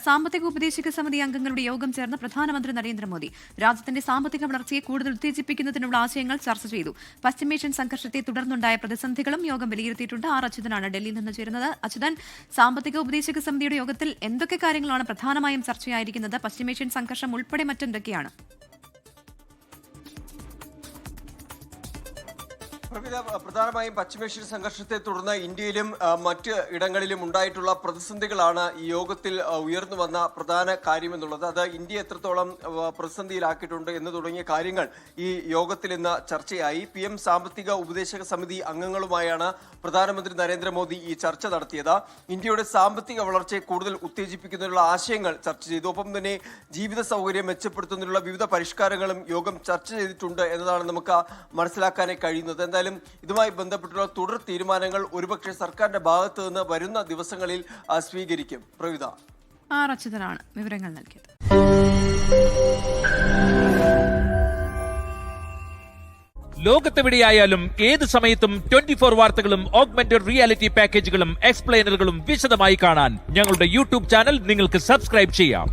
സാമ്പത്തിക ഉപദേശക സമിതി അംഗങ്ങളുടെ യോഗം ചേർന്ന് പ്രധാനമന്ത്രി നരേന്ദ്രമോദി രാജ്യത്തിന്റെ സാമ്പത്തിക വളർച്ചയെ കൂടുതൽ ഉത്തേജിപ്പിക്കുന്നതിനുള്ള ആശയങ്ങൾ ചർച്ച ചെയ്തു. പശ്ചിമേഷ്യൻ സംഘർഷത്തെ തുടർന്നുണ്ടായ പ്രതിസന്ധികളും യോഗം വിലയിരുത്തിയിട്ടുണ്ട്. ആർ അച്യുതനാണ് ഡൽഹിയിൽ നിന്ന് ചേരുന്നത്. അച്യുതൻ, സാമ്പത്തിക ഉപദേശക സമിതിയുടെ യോഗത്തിൽ എന്തൊക്കെ കാര്യങ്ങളാണ് പ്രധാനമായും ചർച്ചയായിരിക്കുന്നത്? പശ്ചിമേഷ്യൻ സംഘർഷം ഉൾപ്പെടെ മറ്റെന്തൊക്കെയാണ്? പ്രധാനമായും പശ്ചിമേഷ്യൻ സംഘർഷത്തെ തുടർന്ന് ഇന്ത്യയിലും മറ്റ് ഇടങ്ങളിലും ഉണ്ടായിട്ടുള്ള പ്രതിസന്ധികളാണ് ഈ യോഗത്തിൽ ഉയർന്നു വന്ന പ്രധാന കാര്യമെന്നുള്ളത്. അത് ഇന്ത്യ എത്രത്തോളം പ്രതിസന്ധിയിലാക്കിയിട്ടുണ്ട് എന്ന് തുടങ്ങിയ കാര്യങ്ങൾ ഈ യോഗത്തിൽ ഇന്ന് ചർച്ചയായി. PM സാമ്പത്തിക ഉപദേശക സമിതി അംഗങ്ങളുമായാണ് പ്രധാനമന്ത്രി നരേന്ദ്രമോദി ഈ ചർച്ച നടത്തിയത്. ഇന്ത്യയുടെ സാമ്പത്തിക വളർച്ചയെ കൂടുതൽ ഉത്തേജിപ്പിക്കുന്നതിനുള്ള ആശയങ്ങൾ ചർച്ച ചെയ്തു. ഒപ്പം തന്നെ ജീവിത സൗകര്യം മെച്ചപ്പെടുത്തുന്നതിനുള്ള വിവിധ പരിഷ്കാരങ്ങളും യോഗം ചർച്ച ചെയ്തിട്ടുണ്ട് എന്നതാണ് നമുക്ക് മനസ്സിലാക്കാനായി കഴിയുന്നത്. എന്തായാലും ഇതുമായി ബന്ധപ്പെട്ടുള്ള തുടർ തീരുമാനങ്ങൾ ഒരുപക്ഷെ സർക്കാരിന്റെ ഭാഗത്ത് നിന്ന് വരുന്ന ദിവസങ്ങളിൽ സ്വീകരിക്കും. പ്രവിത, ആർ അച്യുതനാണ് വിവരങ്ങൾ നൽകിയത്. ലോകത്തെവിടെയായാലും ഏത് സമയത്തും 24 വാർത്തകളും ഓഗ്മെന്റഡ് റിയാലിറ്റി പാക്കേജുകളും എക്സ്പ്ലെയിനറുകളും വിശദമായി കാണാൻ ഞങ്ങളുടെ യൂട്യൂബ് ചാനൽ നിങ്ങൾക്ക് സബ്സ്ക്രൈബ് ചെയ്യാം.